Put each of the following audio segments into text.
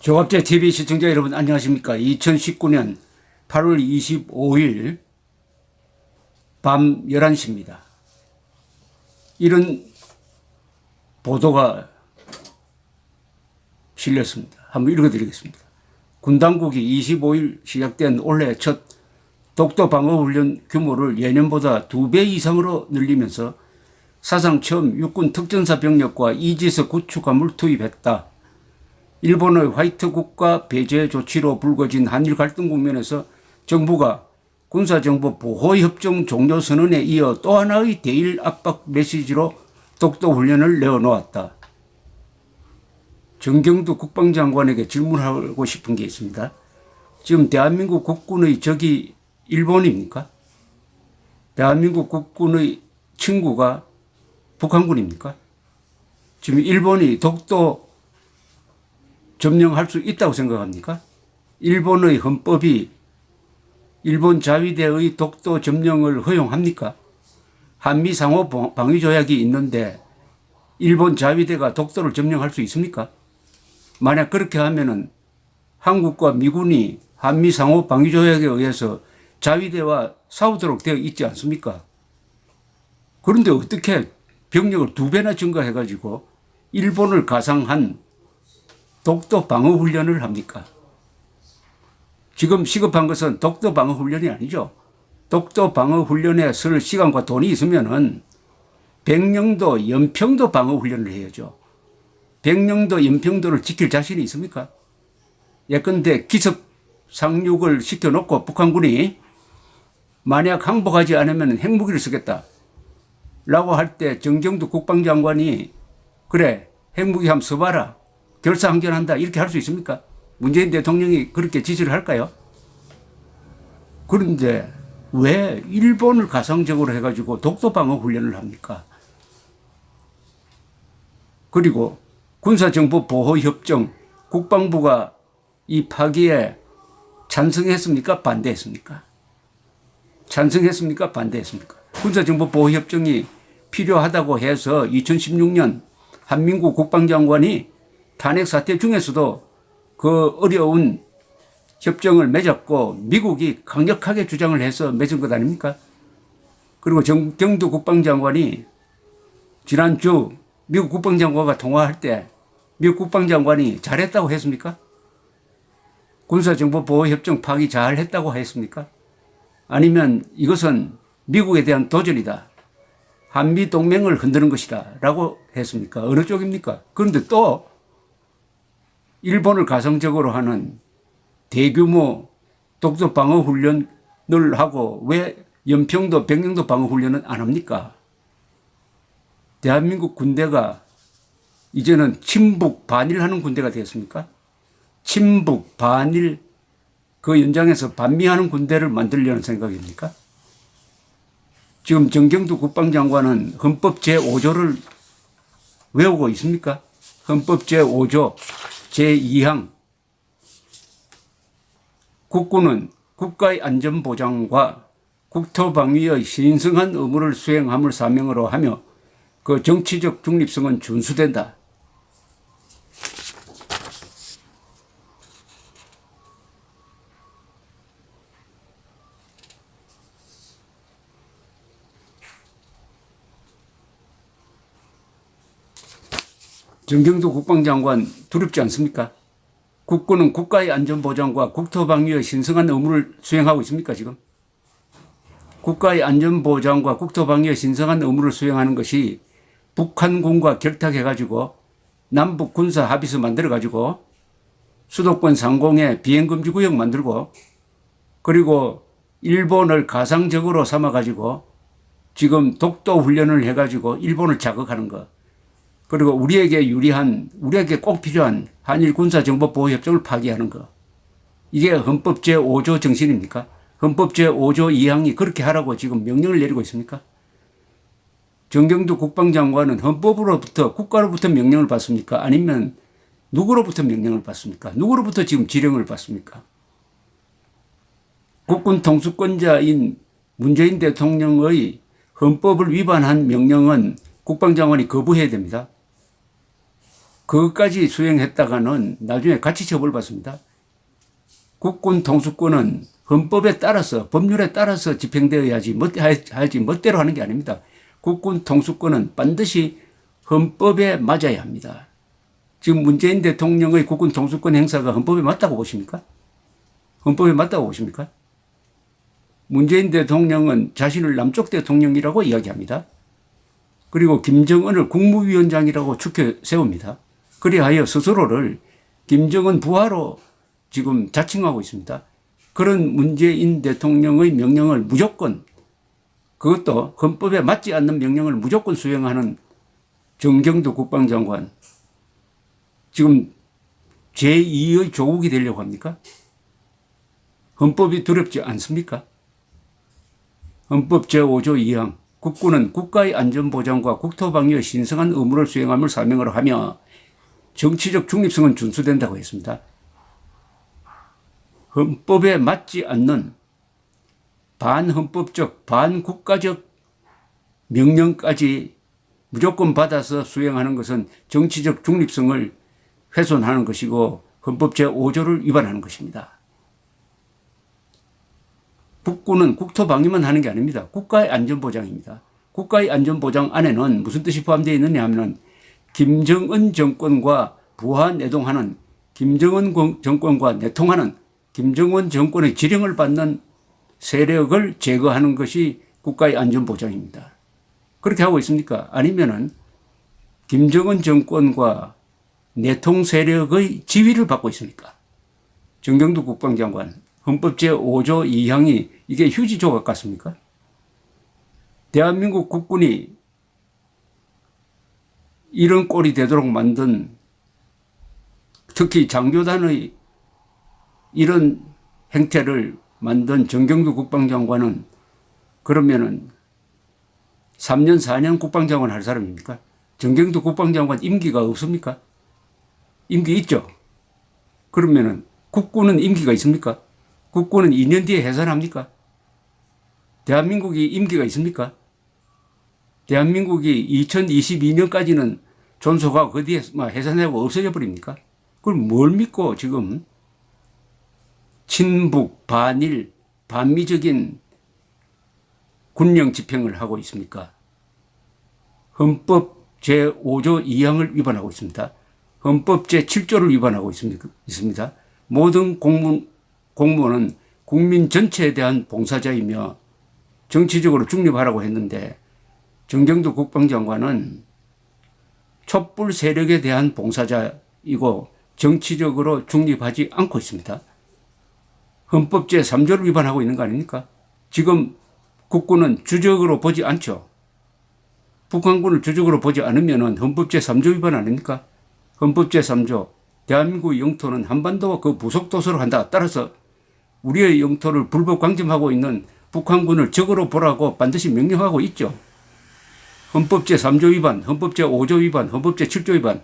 조갑제 TV 시청자 여러분 안녕하십니까. 2019년 8월 25일 밤 11시입니다. 이런 보도가 실렸습니다. 한번 읽어드리겠습니다. 군 당국이 25일 시작된 올해 첫 독도 방어 훈련 규모를 예년보다 2배 이상으로 늘리면서 사상 처음 육군 특전사 병력과 이지서 구축함을 투입했다. 일본의 화이트 국가 배제 조치로 불거진 한일 갈등 국면에서 정부가 군사정보 보호협정 종료 선언에 이어 또 하나의 대일 압박 메시지로 독도 훈련을 내어놓았다. 정경두 국방장관에게 질문하고 싶은 게 있습니다. 지금 대한민국 국군의 적이 일본입니까? 대한민국 국군의 친구가 북한군입니까? 지금 일본이 독도 점령할 수 있다고 생각합니까? 일본의 헌법이 일본 자위대의 독도 점령을 허용합니까? 한미 상호 방위 조약이 있는데 일본 자위대가 독도를 점령할 수 있습니까? 만약 그렇게 하면은 한국과 미군이 한미 상호 방위 조약에 의해서 자위대와 싸우도록 되어 있지 않습니까? 그런데 어떻게 병력을 2배나 증가해가지고 일본을 가상한 독도 방어 훈련을 합니까? 지금 시급한 것은 독도 방어 훈련이 아니죠. 독도 방어 훈련에 쓸 시간과 돈이 있으면은 백령도, 연평도 방어 훈련을 해야죠. 백령도, 연평도를 지킬 자신이 있습니까? 예컨대 기습 상륙을 시켜놓고 북한군이 만약 항복하지 않으면 핵무기를 쓰겠다 라고 할 때 정경두 국방장관이 그래 핵무기 한번 써봐라 결사항전한다 이렇게 할 수 있습니까? 문재인 대통령이 그렇게 지시를 할까요? 그런데 왜 일본을 가상적으로 해가지고 독도 방어 훈련을 합니까? 그리고 군사정보보호협정 국방부가 이 파기에 찬성했습니까? 반대했습니까? 찬성했습니까? 반대했습니까? 군사정보보호협정이 필요하다고 해서 2016년 한민구 국방장관이 탄핵 사태 중에서도 그 어려운 협정을 맺었고 미국이 강력하게 주장을 해서 맺은 것 아닙니까? 그리고 정경두 국방장관이 지난주 미국 국방장관과 통화할 때 미국 국방장관이 잘했다고 했습니까? 군사정보보호협정 파기 잘했다고 했습니까? 아니면 이것은 미국에 대한 도전이다. 한미동맹을 흔드는 것이다. 라고 했습니까? 어느 쪽입니까? 그런데 또 일본을 가상적으로 하는 대규모 독도 방어 훈련을 하고 왜 연평도, 백령도 방어 훈련은 안 합니까? 대한민국 군대가 이제는 친북 반일하는 군대가 되었습니까? 친북 반일 그 연장에서 반미하는 군대를 만들려는 생각입니까? 지금 정경두 국방장관은 헌법 제5조를 외우고 있습니까? 헌법 제5조 제2항 국군은 국가의 안전보장과 국토방위의 신성한 의무를 수행함을 사명으로 하며 그 정치적 중립성은 준수된다. 정경두 국방장관 두렵지 않습니까? 국군은 국가의 안전보장과 국토방위의 신성한 의무를 수행하고 있습니까 지금? 국가의 안전보장과 국토방위의 신성한 의무를 수행하는 것이 북한군과 결탁해가지고 남북 군사 합의서 만들어가지고 수도권 상공에 비행금지구역 만들고 그리고 일본을 가상적으로 삼아가지고 지금 독도 훈련을 해가지고 일본을 자극하는 것 그리고 우리에게 유리한 우리에게 꼭 필요한 한일 군사정보보호협정을 파기하는 것 이게 헌법 제5조 정신입니까? 헌법 제5조 2항이 그렇게 하라고 지금 명령을 내리고 있습니까? 정경두 국방장관은 헌법으로부터 국가로부터 명령을 받습니까? 아니면 누구로부터 명령을 받습니까? 누구로부터 지금 지령을 받습니까? 국군 통수권자인 문재인 대통령의 헌법을 위반한 명령은 국방장관이 거부해야 됩니다. 그것까지 수행했다가는 나중에 같이 처벌받습니다. 국군 통수권은 헌법에 따라서 법률에 따라서 집행되어야지 하지 멋대로 하는 게 아닙니다. 국군 통수권은 반드시 헌법에 맞아야 합니다. 지금 문재인 대통령의 국군 통수권 행사가 헌법에 맞다고 보십니까? 헌법에 맞다고 보십니까? 문재인 대통령은 자신을 남쪽 대통령이라고 이야기합니다. 그리고 김정은을 국무위원장이라고 추켜 세웁니다. 그리하여 스스로를 김정은 부하로 지금 자칭하고 있습니다. 그런 문재인 대통령의 명령을 무조건, 그것도 헌법에 맞지 않는 명령을 무조건 수행하는 정경도 국방장관, 지금 제2의 조국이 되려고 합니까? 헌법이 두렵지 않습니까? 헌법 제5조 2항 국군은 국가의 안전보장과 국토방위의 신성한 의무를 수행함을 사명으로 하며 정치적 중립성은 준수된다고 했습니다. 헌법에 맞지 않는 반헌법적, 반국가적 명령까지 무조건 받아서 수행하는 것은 정치적 중립성을 훼손하는 것이고 헌법 제5조를 위반하는 것입니다. 국군은 국토방위만 하는 게 아닙니다. 국가의 안전보장입니다. 국가의 안전보장 안에는 무슨 뜻이 포함되어 있느냐 하면 김정은 정권과 부하 내동하는, 김정은 정권과 내통하는, 김정은 정권의 지령을 받는 세력을 제거하는 것이 국가의 안전보장입니다. 그렇게 하고 있습니까? 아니면은 김정은 정권과 내통 세력의 지위를 받고 있습니까? 정경두 국방장관, 헌법 제5조 2항이 이게 휴지 조각 같습니까? 대한민국 국군이 이런 꼴이 되도록 만든, 특히 장교단의 이런 행태를 만든 정경두 국방장관은 그러면은 3년 4년 국방장관 할 사람입니까? 정경두 국방장관 임기가 없습니까? 임기 있죠? 그러면은 국군은 임기가 있습니까? 국군은 2년 뒤에 해산합니까? 대한민국이 임기가 있습니까? 대한민국이 2022년까지는 존속하고 그 뒤에 해산하고 없어져 버립니까? 그럼 뭘 믿고 지금 친북, 반일, 반미적인 군령 집행을 하고 있습니까? 헌법 제5조 2항을 위반하고 있습니다. 헌법 제7조를 위반하고 있습니다. 모든 공무원은 국민 전체에 대한 봉사자이며 정치적으로 중립하라고 했는데 정경두 국방장관은 촛불 세력에 대한 봉사자이고 정치적으로 중립하지 않고 있습니다. 헌법 제3조를 위반하고 있는 거 아닙니까? 지금 국군은 주적으로 보지 않죠. 북한군을 주적으로 보지 않으면 헌법 제3조 위반 아닙니까? 헌법 제3조 대한민국의 영토는 한반도와 그 부속도서로 한다. 따라서 우리의 영토를 불법 강점하고 있는 북한군을 적으로 보라고 반드시 명령하고 있죠. 헌법 제3조 위반, 헌법 제5조 위반, 헌법 제7조 위반.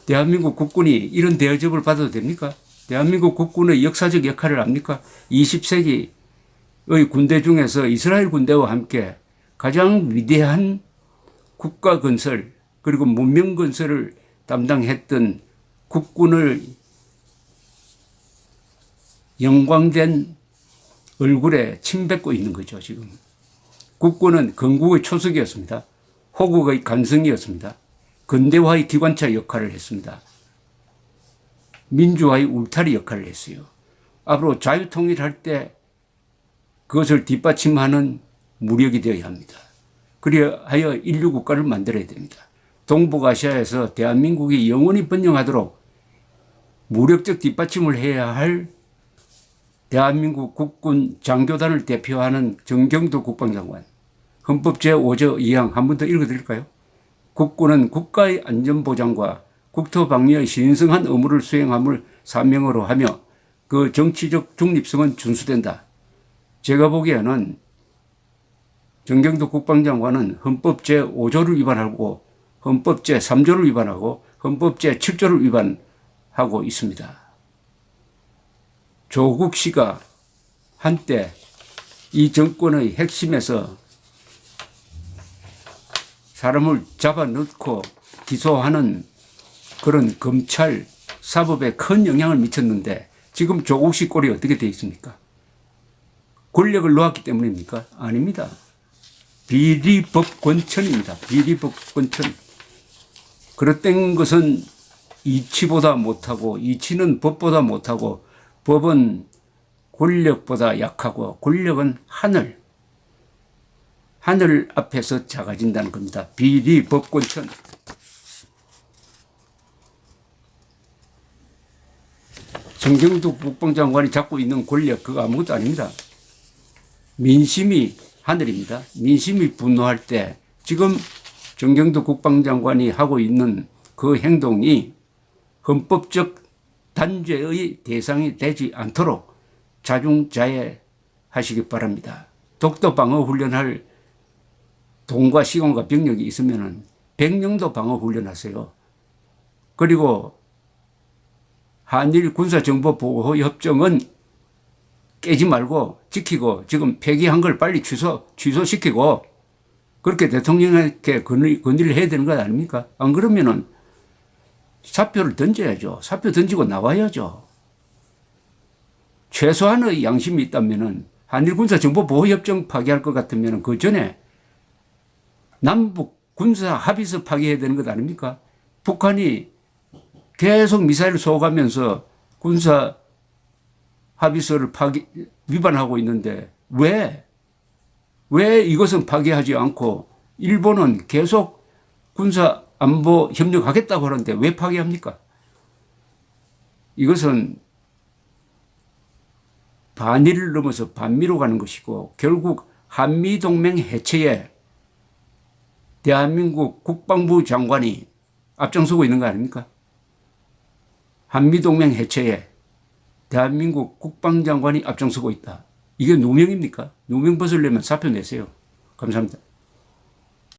대한민국 국군이 이런 대접을 받아도 됩니까? 대한민국 국군의 역사적 역할을 압니까? 20세기의 군대 중에서 이스라엘 군대와 함께 가장 위대한 국가 건설 그리고 문명 건설을 담당했던 국군을 영광된 얼굴에 침 뱉고 있는 거죠, 지금. 국군은 건국의 초석이었습니다. 호국의 간성이었습니다. 근대화의 기관차 역할을 했습니다. 민주화의 울타리 역할을 했어요. 앞으로 자유통일할 때 그것을 뒷받침하는 무력이 되어야 합니다. 그리하여 인류 국가를 만들어야 됩니다. 동북아시아에서 대한민국이 영원히 번영하도록 무력적 뒷받침을 해야 할 대한민국 국군 장교단을 대표하는 정경두 국방장관. 헌법 제5조 2항 한 번 더 읽어드릴까요? 국군은 국가의 안전보장과 국토방위의 신성한 의무를 수행함을 사명으로 하며 그 정치적 중립성은 준수된다. 제가 보기에는 정경두 국방장관은 헌법 제5조를 위반하고 헌법 제3조를 위반하고 헌법 제7조를 위반하고 있습니다. 조국 씨가 한때 이 정권의 핵심에서 사람을 잡아넣고 기소하는 그런 검찰 사법에 큰 영향을 미쳤는데 지금 조국 씨 꼴이 어떻게 되어 있습니까? 권력을 놓았기 때문입니까? 아닙니다. 비리법권천입니다. 비리법권천. 그릇된 것은 이치보다 못하고 이치는 법보다 못하고 법은 권력보다 약하고 권력은 하늘 앞에서 작아진다는 겁니다. 비리법권천. 정경두 국방장관이 잡고 있는 권력 그거 아무것도 아닙니다. 민심이 하늘입니다. 민심이 분노할 때 지금 정경두 국방장관이 하고 있는 그 행동이 헌법적 단죄의 대상이 되지 않도록 자중자애하시기 바랍니다. 독도 방어 훈련할 돈과 시간과 병력이 있으면 백령도 방어 훈련하세요. 그리고 한일 군사정보보호협정은 깨지 말고 지키고 지금 폐기한 걸 빨리 취소시키고 그렇게 대통령에게 건의를 해야 되는 것 아닙니까? 안 그러면은 사표를 던져야죠. 사표 던지고 나와야죠. 최소한의 양심이 있다면은 한일 군사정보보호협정 파기할 것 같으면은 그 전에 남북 군사 합의서 파기해야 되는 것 아닙니까? 북한이 계속 미사일을 쏘가면서 군사 합의서를 위반하고 있는데 왜 이것은 파기하지 않고 일본은 계속 군사 안보 협력하겠다고 하는데 왜 파기합니까? 이것은 반일을 넘어서 반미로 가는 것이고 결국 한미동맹 해체에 대한민국 국방부 장관이 앞장서고 있는 거 아닙니까? 한미동맹 해체에 대한민국 국방장관이 앞장서고 있다. 이게 누명입니까? 누명 벗으려면 사표 내세요. 감사합니다.